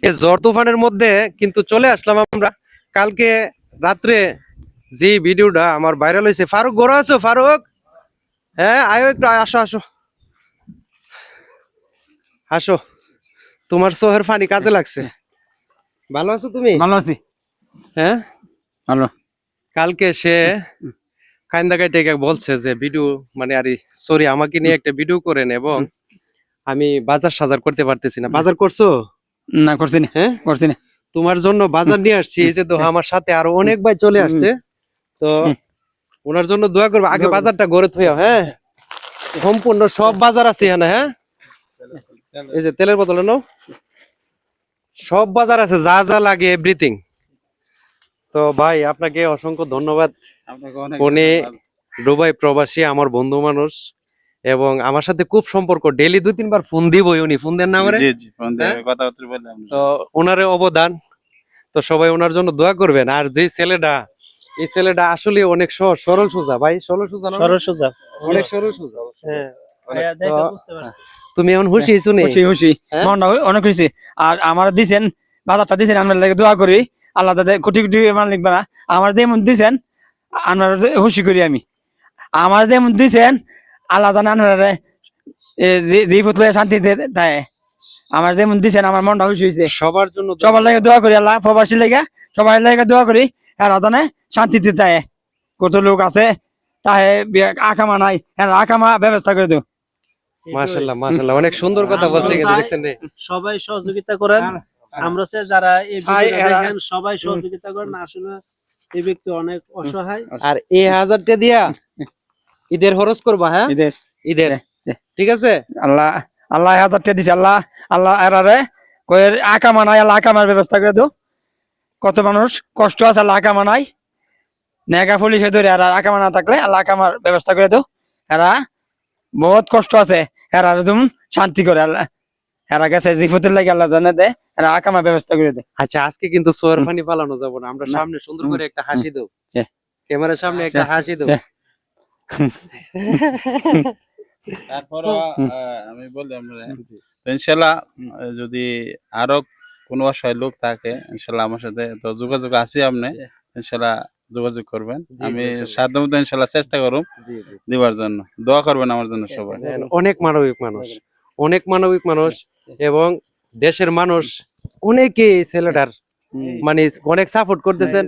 এই ঝড় তুফানের মধ্যে কিন্তু চলে আসলাম আমরা কালকে রাত্রে যে ভিডিওটা আমার ভাইরাল হয়েছে। ফারুক ঘরে আছো? ফারুক, হ্যাঁ আয়ো একটু, আসো আসো আসো, তোমার চোখের পানি কাজে লাগছে। ভালো আছো তুমি? ভালো আছি। হ্যাঁ ভালো। কালকে সে কান্দা কাইটে বলছে যে ভিডিও মানে আরে সরি আমাকে নিয়ে একটা ভিডিও করেন, এবং আমি বাজার সাজার করতে পারতেছি না। বাজার করছো? না করছি না। হ্যাঁ করছি না। তোমার জন্য বাজার নিয়ে আসছি। এই যে দোহা আমার সাথে আরো অনেক ভাই চলে আসছে, তো ওনার জন্য দোয়া করবো। আগে বাজারটা গড়ে থইয়া, হ্যাঁ সম্পূর্ণ সব বাজার আছে এখানে। হ্যাঁ এই যে তেলের বোতল নাও, সব বাজার আছে, যা যা লাগে এভরিথিং। তো ভাই আপনাকে অসংখ্য ধন্যবাদ। উনি দুবাই প্রবাসী, আমার বন্ধু মানুষ, এবং আমার সাথে খুব সম্পর্ক। ডেইলি 2-3 বার ফোন দিবই উনি, ফোন দেন না আমারে? জি জি, ফোন দিয়ে কথাবার্তা বললাম। তো ওনারে অবদান, তো সবাই ওনার জন্য দোয়া করবেন। আর যে ছেলেটা, এই ছেলেটা আসলে অনেক সহজ সরল সোজা। ভাই সরল সোজা না? সরল সোজা, অনেক সরল সোজা। হ্যাঁ বুঝতে পারছি। তুমি এখন খুশি হইছো নি? খুশি খুশি, হ্যাঁ? মনটা অনেক খুশি। আর আমার দিছেন বাজারটা দিছেন, আমরা লাগে দোয়া করি আল্লাহ তাদের কোটি কোটি মান লিখবে না। আমার যেমন দিছেন আপনার খুশি করি আমি। আমার যেমন দিছেন আল্লাহ জানে আপনারা যে পুত্র শান্তিতে দেয়। আমার যেমন দিছেন আমার মনটা খুশি হয়েছে। সবার জন্য সবার লাগে দোয়া করি, আল্লাহ প্রবাসী লেগে সবাই লাগে দোয়া করি এরা জানে শান্তিতে দেয়। কত লোক আছে তাই আকামা নাই, এরা আকামা ব্যবস্থা করে দেব। মাশাআল্লাহ মাশাআল্লাহ, অনেক সুন্দর কথা বলছে কিন্তু দেখছেন রে। সবাই সহযোগিতা করেন। আমরা চাই যারা এই ভিডিওটা দেখেন সবাই সহযোগিতা করেন। আসলে এই ব্যক্তি অনেক অসহায়। আর এই 1000 দিয়া ঈদের খরচ করবা? হ্যাঁ ঈদের, ঠিক আছে? আল্লাহ আল্লাহ 1000 টাকা দিছে। আল্লাহ আল্লাহ এরারে কই আকামা নাই, আল্লাহ আকামার ব্যবস্থা করে দাও। কত মানুষ কষ্ট আছে, আল্লাহ আকামা নাই, নেগা পুলিশে ধরে আর আকামা না থাকলে আল্লাহ আকামার ব্যবস্থা করে দাও। এরা বহুত কষ্ট আছে, এরা একদম শান্তি করে আল্লাহ। এরা গেছে জিফতের লাগে আল্লাহ জানে দে, এরা আকামার ব্যবস্থা করে দে। আচ্ছা আজকে কিন্তু সোয়ার পানি পালানো যাবো না, আমরা সামনে সুন্দর করে একটা হাসি দাও, ক্যামেরার সামনে একটা হাসি দাও। তারপর আমি বললাম ইনশাল্লাহ যদি আরো কোনো অসহায় লোক থাকে ইনশাল্লাহ আমার সাথে তো যোগাযোগ আছে, আপনি ইনশাল্লাহ যোগাযোগ করবেন। আমি সাধ্য মতো ইনশাল্লাহ চেষ্টা করব দিবার জন্য। দোয়া করবেন আমার জন্য সবাই। অনেক মানবিক মানুষ, অনেক মানবিক মানুষ, এবং দেশের মানুষ অনেকে এই ছেলেটার মানে অনেক সাপোর্ট করতেছেন,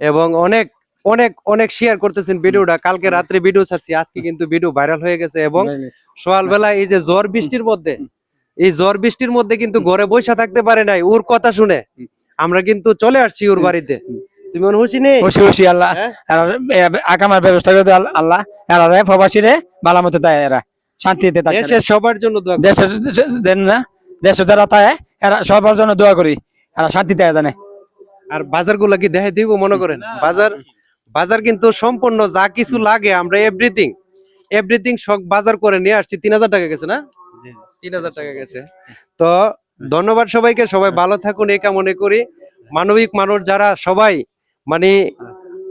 এবং অনেক অনেক অনেক শেয়ার করতেছেন ভিডিওটা। কালকে রাত্রে ভিডিও ছাড়ছি, আজকে কিন্তু ভিডিও ভাইরাল হয়ে গেছে। এবং সকালবেলা এই যে ঝড় বৃষ্টির মধ্যে, এই ঝড় বৃষ্টির মধ্যে কিন্তু ঘরে বসে থাকতে পারে নাই, ওর কথা শুনে আমরা কিন্তু চলে আসছি ওর বাড়িতে। তুমি মনে খুশি নেই? খুশি খুশি আল্লাহ আকামার ব্যবস্থা করে দাও আল্লাহ। এরা প্রবাসী রে ভালো মতো দেয়, এরা শান্তিতে থাকে। দেশের সবার জন্য দোয়া করি। দেশের দেন না, দেশে যারা তাই এরা সবার জন্য দোয়া করি, এরা শান্তিতে জানে। আর বাজার গুলা কি দেখে দিব মনে করেন? বাজার বাজার কিন্তু সম্পূর্ণ যা কিছু লাগে আমরা এভরিথিং এভরিথিং সব বাজার করে নিয়ে আসছি। 3000 টাকা গেছে না? 3000 টাকা গেছে। তো ধন্যবাদ সবাইকে, সবাই ভালো থাকুন এই কামনা করি। মানবিক মানুষ যারা সবাই মানে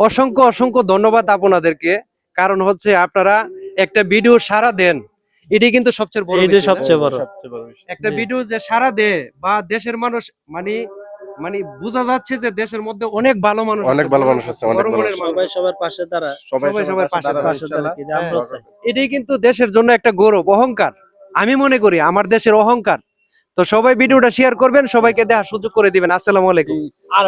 অসংখ্য অসংখ্য ধন্যবাদ আপনাদেরকে। কারণ হচ্ছে আপনারা একটা ভিডিও সারা দেন, এটাই কিন্তু সবচেয়ে বড়, এইটা সবচেয়ে বড়। একটা ভিডিও যে সারা দেয় বা দেশের মানুষ মানে মানে বোঝা যাচ্ছে যে দেশের মধ্যে অনেক ভালো মানুষ, অনেক ভালো মানুষ আছে, অনেক ভালো মানুষ। সবাই সবার পাশে দাঁড়ায়। সবাই সবার পাশে দাঁড়ায়। আমরা চাই। এটাই কিন্তু দেশের জন্য একটা গৌরব, অহংকার। আমি মনে করি আমার দেশের অহংকার। তো সবাই ভিডিওটা শেয়ার করবেন, সবাইকে দেখার সুযোগ করে দিবেন। আসসালামু আলাইকুম। আর